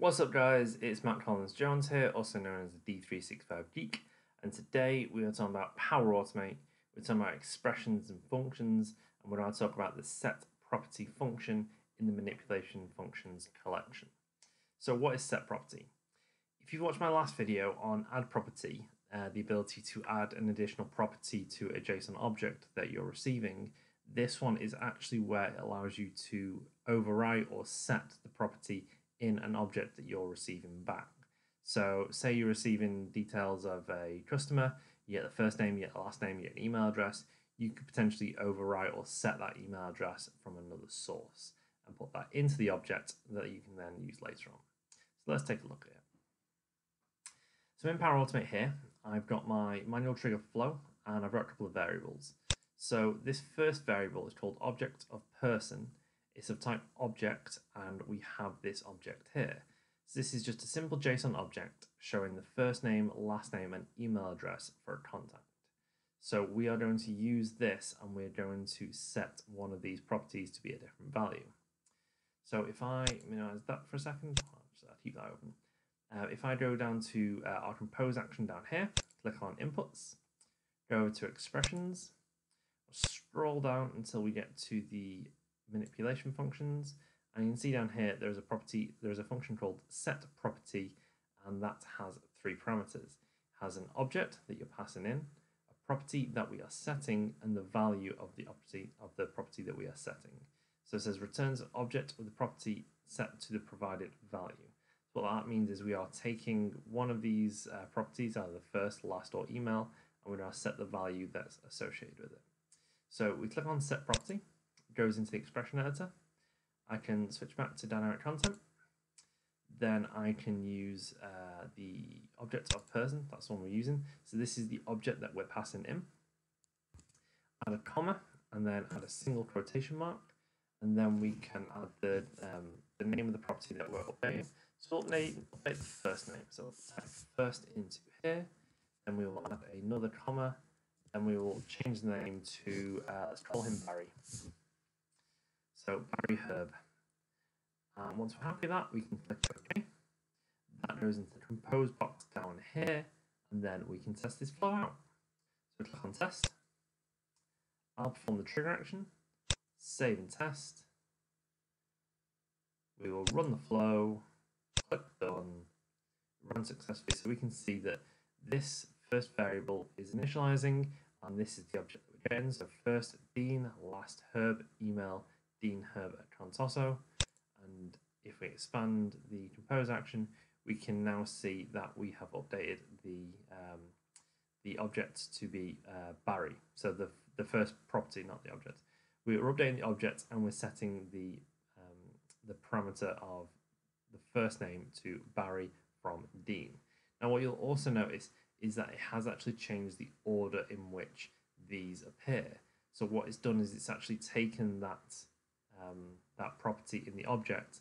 What's up guys, it's Matt Collins Jones here, also known as the D365 Geek, and today we are talking about Power Automate. We're talking about expressions and functions, and we're going to talk about the setProperty function in the manipulation functions collection. So what is setProperty? If you've watched my last video on add property, the ability to add an additional property to a JSON object that you're receiving, this one is actually where it allows you to overwrite or set the property in an object that you're receiving back. So say you're receiving details of a customer, you get the first name, you get the last name, you get an email address, you could potentially overwrite or set that email address from another source and put that into the object that you can then use later on. So let's take a look at it. So in Power Automate here, I've got my manual trigger flow and I've got a couple of variables. So this first variable is called object of person. It's of type object, and we have this object here. So this is just a simple JSON object showing the first name, last name, and email address for a contact. So we are going to use this, and we're going to set one of these properties to be a different value. So if I minimize that for a second, I'll keep that open. If I go down to our compose action down here, click on inputs, go over to expressions, scroll down until we get to the manipulation functions, and you can see down here there's a function called setProperty, and that has three parameters. It has an object that you're passing in, a property that we are setting, and the value of the property that we are setting. So it says returns an object with the property set to the provided value. So what that means is we are taking one of these properties, either the first, last, or email, and we're going to set the value that's associated with it. So we click on setProperty, goes into the expression editor. I can switch back to dynamic content. Then I can use the object of person, that's the one we're using. So this is the object that we're passing in. Add a comma, and then add a single quotation mark. And then we can add the name of the property that we're updating. So we'll update the first name. So we'll type first into here. Then we will add another comma. And we will change the name to, let's call him Barry. So Barry Herb. Once we're happy with that, we can click OK. That goes into the compose box down here, and then we can test this flow out. So click on test. I'll perform the trigger action, save and test. We will run the flow, click done, run successfully. So we can see that this first variable is initializing, and this is the object that we're getting. So first Dean, last Herb, email Dean Herb at Contoso. And if we expand the compose action, we can now see that we have updated the object to be Barry. So the first property, not the object. We're updating the object, and we're setting the parameter of the first name to Barry from Dean. Now what you'll also notice is that it has actually changed the order in which these appear. So what it's done is it's actually taken that property in the object,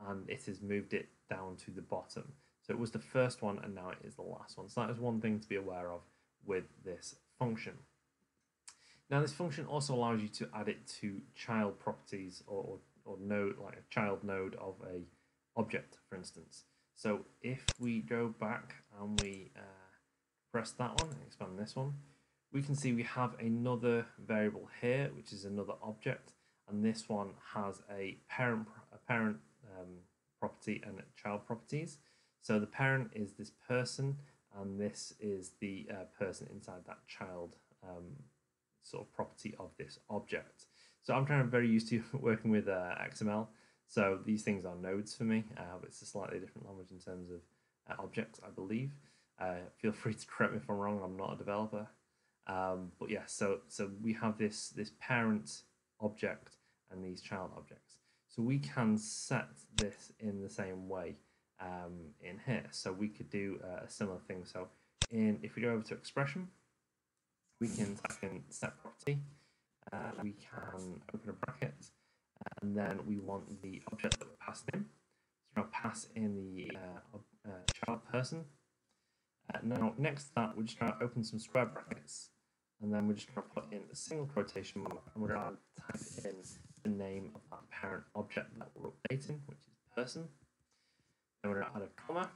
and it has moved it down to the bottom. So it was the first one, and now it is the last one. So that is one thing to be aware of with this function. Now this function also allows you to add it to child properties or node, like a child node of a object, for instance. So if we go back and we press that one and expand this one, we can see we have another variable here, which is another object, and this one has a parent property and child properties. So the parent is this person, and this is the person inside that child sort of property of this object. So I'm kind of very used to working with XML, so these things are nodes for me. It's a slightly different language in terms of objects, I believe. Feel free to correct me if I'm wrong. I'm not a developer, but yeah. So we have this parent object and these child objects. So we can set this in the same way in here. So we could do a similar thing. So if we go over to expression, we can type in setProperty. We can open a bracket, and then we want the object that we're passing in. So I'll pass in the child person. Now, next to that, we're just going to open some square brackets, and then we're just going to put in a single quotation mark, and we're going to type in the name of that parent object that we're updating, which is person. Then we're going to add a comma.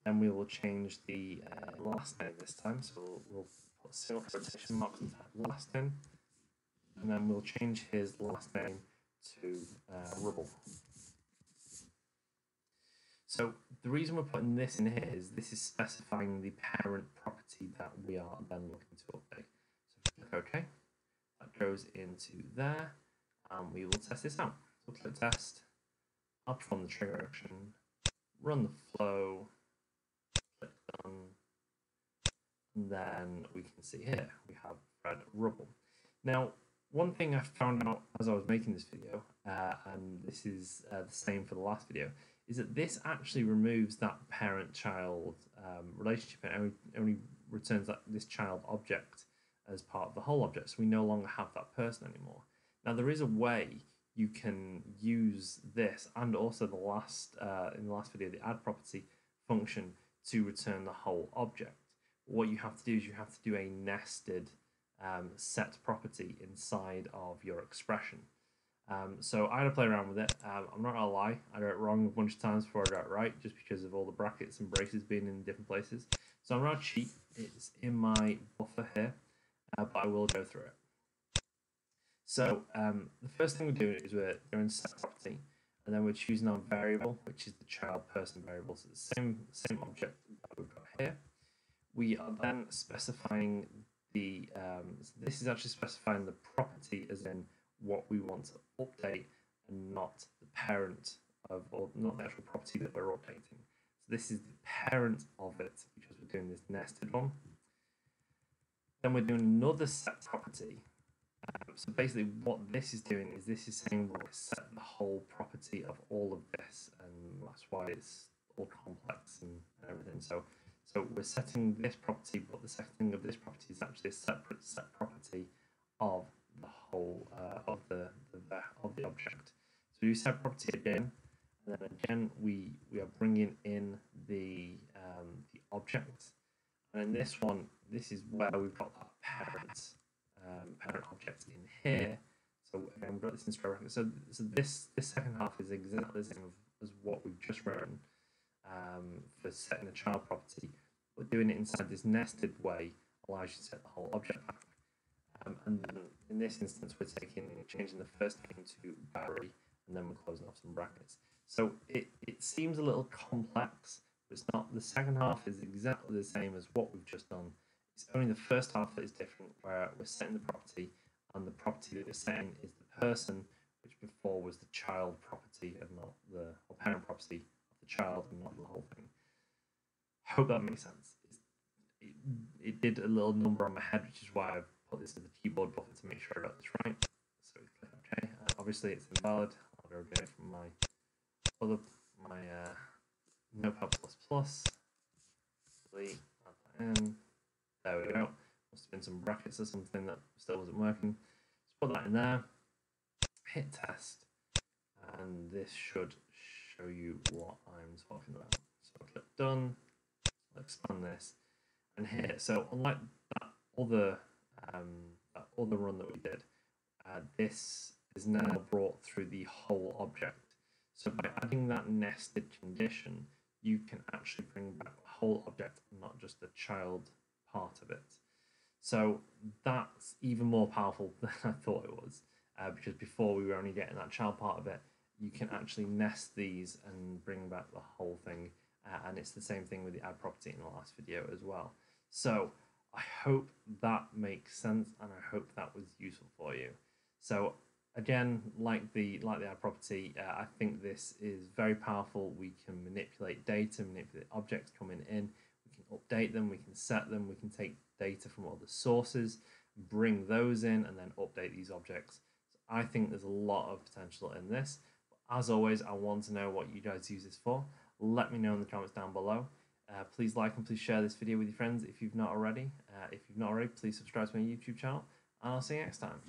Then we will change the last name this time. So we'll put single quotation marks and type last name. And then we'll change his last name to Rubble. So the reason we're putting this in here is this is specifying the parent property that we are then looking to update. So click OK. That goes into there, and we will test this out. So click test. I'll perform the trigger action, run the flow, click done, and then we can see here we have Fred Rubble. Now, one thing I found out as I was making this video, and this is the same for the last video, is that this actually removes that parent-child relationship and only returns this child object as part of the whole object. So we no longer have that person anymore. Now, there is a way you can use this and also the last in the last video, the add property function to return the whole object. What you have to do is you have to do a nested set property inside of your expression. So I had to play around with it. I'm not gonna lie, I got it wrong a bunch of times before I got it right, just because of all the brackets and braces being in different places. So I'm gonna cheat. It's in my buffer here, but I will go through it. So the first thing we're doing is we're going to set property, and then we're choosing our variable, which is the child person variable. So the same object that we've got here. We are then specifying the so this is actually specifying the property as in what we want to update, and not the parent of, or not the actual property that we're updating. So this is the parent of it, because we're doing this nested one. Then we're doing another set property. So basically what this is doing is this is saying we'll set the whole property of all of this, and that's why it's all complex and everything. So we're setting this property, but the setting of this property is actually a separate set property of the whole of the object. So we set property again, and then again we are bringing in the object, and in this one, this is where we've got that parent object in here. So again, we've got this in square brackets. So this second half is exactly the same as what we've just written for setting a child property, but doing it inside this nested way allows you to set the whole object back. And then in this instance, we're changing the first name to Barry, and then we're closing off some brackets. So it seems a little complex, but it's not. The second half is exactly the same as what we've just done. It's only the first half that is different, where we're setting the property, and the property that we're setting is the person, which before was the child property and not the parent property of the child and not the whole thing. Hope that makes sense. It did a little number on my head, which is why I've put this to the keyboard buffer to make sure I got this right. So we click OK. Obviously it's invalid. I'll go get it from my Notepad++. Delete, add that in. There we go. Must have been some brackets or something that still wasn't working. Just put that in there. Hit test, and this should show you what I'm talking about. So I'll click done. I'll expand this, and here. So unlike that other run that we did, this is now brought through the whole object. So by adding that nested condition, you can actually bring back the whole object, not just the child part of it. So that's even more powerful than I thought it was, because before we were only getting that child part of it. You can actually nest these and bring back the whole thing, and it's the same thing with the add property in the last video as well. So I hope that makes sense, and I hope that was useful for you. So again, like the add property, I think this is very powerful. We can manipulate data, manipulate objects coming in. We can update them, we can set them, we can take data from other sources, bring those in, and then update these objects. So I think there's a lot of potential in this. But as always, I want to know what you guys use this for. Let me know in the comments down below. Please like and please share this video with your friends if you've not already. If you've not already, please subscribe to my YouTube channel, and I'll see you next time.